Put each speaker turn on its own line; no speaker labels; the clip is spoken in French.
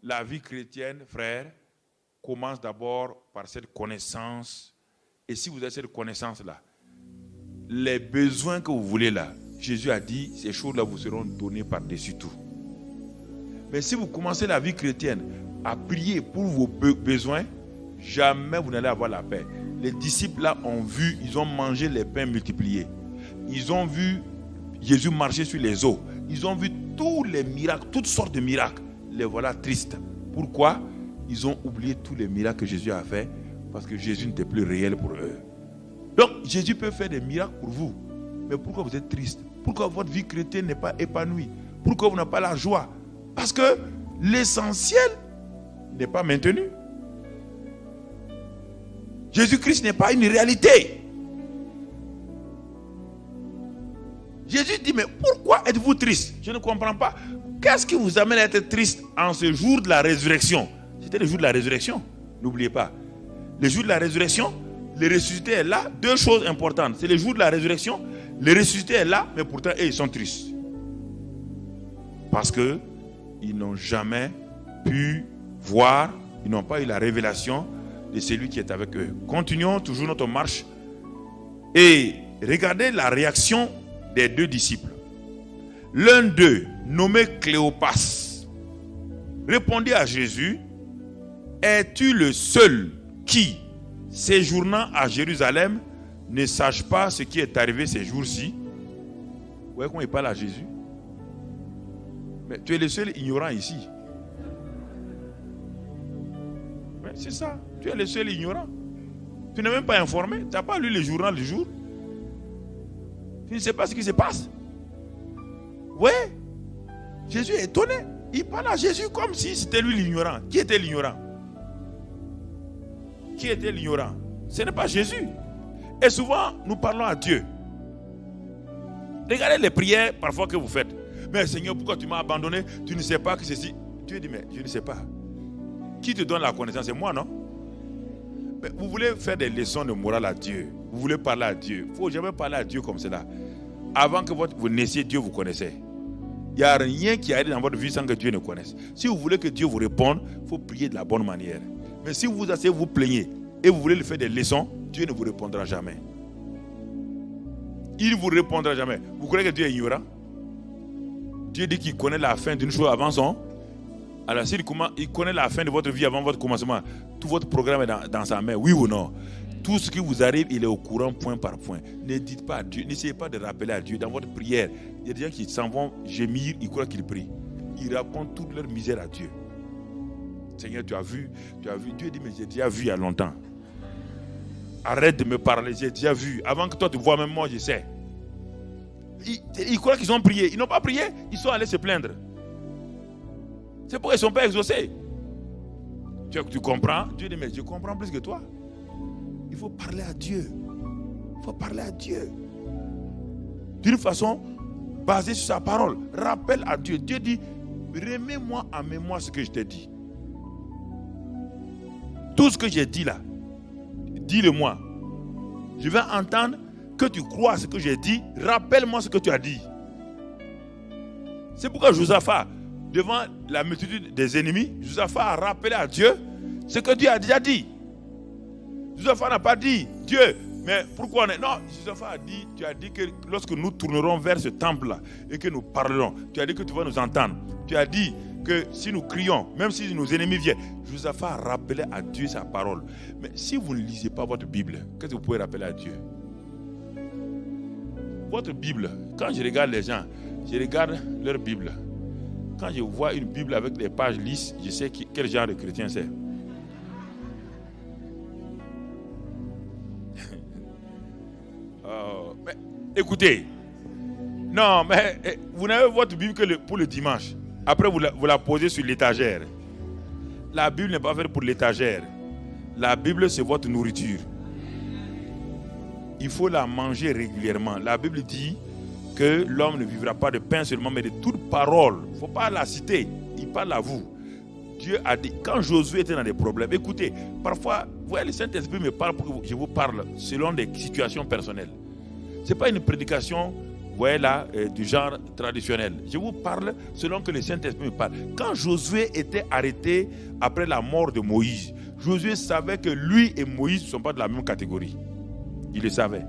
La vie chrétienne, frère, commence d'abord par cette connaissance. Et si vous avez cette connaissance-là, les besoins que vous voulez là, Jésus a dit, ces choses-là vous seront données par-dessus tout. Mais si vous commencez la vie chrétienne à prier pour vos besoins, jamais vous n'allez avoir la paix. Les disciples là ont vu, ils ont mangé les pains multipliés. Ils ont vu Jésus marcher sur les eaux. Ils ont vu tous les miracles, toutes sortes de miracles. Les voilà tristes. Pourquoi? Ils ont oublié tous les miracles que Jésus a fait parce que Jésus n'était plus réel pour eux. Donc Jésus peut faire des miracles pour vous. Mais pourquoi vous êtes triste? Pourquoi votre vie chrétienne n'est pas épanouie? Pourquoi vous n'avez pas la joie? Parce que l'essentiel n'est pas maintenu. Jésus-Christ n'est pas une réalité. Jésus dit, mais pourquoi êtes-vous triste? Je ne comprends pas. Qu'est-ce qui vous amène à être triste en ce jour de la résurrection? C'était le jour de la résurrection. N'oubliez pas. Le jour de la résurrection, le ressuscité est là. Deux choses importantes. C'est le jour de la résurrection. Le ressuscité est là, mais pourtant, ils sont tristes. Parce qu'ils n'ont jamais pu voir, ils n'ont pas eu la révélation de celui qui est avec eux. Continuons toujours notre marche. Et regardez la réaction des deux disciples. L'un d'eux, nommé Cléopas, répondit à Jésus, es-tu le seul qui, séjournant à Jérusalem, ne sache pas ce qui est arrivé ces jours-ci? Vous voyez comment il parle à Jésus? Mais tu es le seul ignorant ici. Mais c'est ça, tu es le seul ignorant. Tu n'es même pas informé, tu n'as pas lu le journal du jour. Tu ne sais pas ce qui se passe. Oui, Jésus est étonné. Il parle à Jésus comme si c'était lui l'ignorant. Qui était l'ignorant? Qui était l'ignorant? Ce n'est pas Jésus. Et souvent, nous parlons à Dieu. Regardez les prières parfois que vous faites. Mais Seigneur, pourquoi tu m'as abandonné? Tu ne sais pas que ceci. Dieu dit, mais je ne sais pas. Qui te donne la connaissance? C'est moi, non? Mais vous voulez faire des leçons de morale à Dieu. Vous voulez parler à Dieu. Il ne faut jamais parler à Dieu comme cela. Avant que vous naissiez, Dieu vous connaissait. Il n'y a rien qui arrive dans votre vie sans que Dieu ne connaisse. Si vous voulez que Dieu vous réponde, il faut prier de la bonne manière. Mais si vous vous asseyez, vous plaignez et vous voulez lui faire des leçons, Dieu ne vous répondra jamais. Il ne vous répondra jamais. Vous croyez que Dieu est ignorant? Dieu dit qu'il connaît la fin d'une chose avant son. Alors s'il connaît la fin de votre vie avant votre commencement, tout votre programme est dans sa main, oui ou non? Tout ce qui vous arrive, il est au courant point par point. Ne dites pas à Dieu, n'essayez pas de rappeler à Dieu dans votre prière. Il y a des gens qui s'en vont gémir, ils croient qu'ils prient. Ils racontent toute leur misère à Dieu. Seigneur, tu as vu. Dieu dit, mais j'ai déjà vu il y a longtemps. Arrête de me parler, j'ai déjà vu. Avant que toi tu vois, même moi je sais. Ils croient qu'ils ont prié. Ils n'ont pas prié, ils sont allés se plaindre. C'est pourquoi ils ne sont pas exaucés. Tu comprends? Dieu dit, mais je comprends plus que toi. Il faut parler à Dieu. Il faut parler à Dieu. D'une façon basée sur sa parole. Rappelle à Dieu. Dieu dit, remets-moi en mémoire ce que je t'ai dit. Tout ce que j'ai dit là, dis-le-moi. Je vais entendre que tu crois à ce que j'ai dit. Rappelle-moi ce que tu as dit. C'est pourquoi Josaphat, devant la multitude des ennemis, Josaphat a rappelé à Dieu ce que Dieu a déjà dit. Josaphat n'a pas dit, Dieu, mais pourquoi on est... Non, Josaphat a dit, tu as dit que lorsque nous tournerons vers ce temple-là et que nous parlerons, tu as dit que tu vas nous entendre. Tu as dit que si nous crions, même si nos ennemis viennent, Josaphat a rappelé à Dieu sa parole. Mais si vous ne lisez pas votre Bible, qu'est-ce que vous pouvez rappeler à Dieu? Votre Bible, quand je regarde les gens, je regarde leur Bible. Quand je vois une Bible avec des pages lisses, je sais quel genre de chrétien c'est. Mais, écoutez, non, mais vous n'avez votre Bible que pour le dimanche. Après, vous la posez sur l'étagère. La Bible n'est pas faite pour l'étagère. La Bible, c'est votre nourriture. Il faut la manger régulièrement. La Bible dit que l'homme ne vivra pas de pain seulement, mais de toute parole. Il ne faut pas la citer. Il parle à vous. Dieu a dit, quand Josué était dans des problèmes, écoutez, parfois, vous voyez, le Saint-Esprit me parle pour que je vous parle selon des situations personnelles. Ce n'est pas une prédication Vous voyez là, du genre traditionnel. Je vous parle selon que le Saint-Esprit me parle. Quand Josué était arrêté après la mort de Moïse, Josué savait que lui et Moïse ne sont pas de la même catégorie. Il le savait.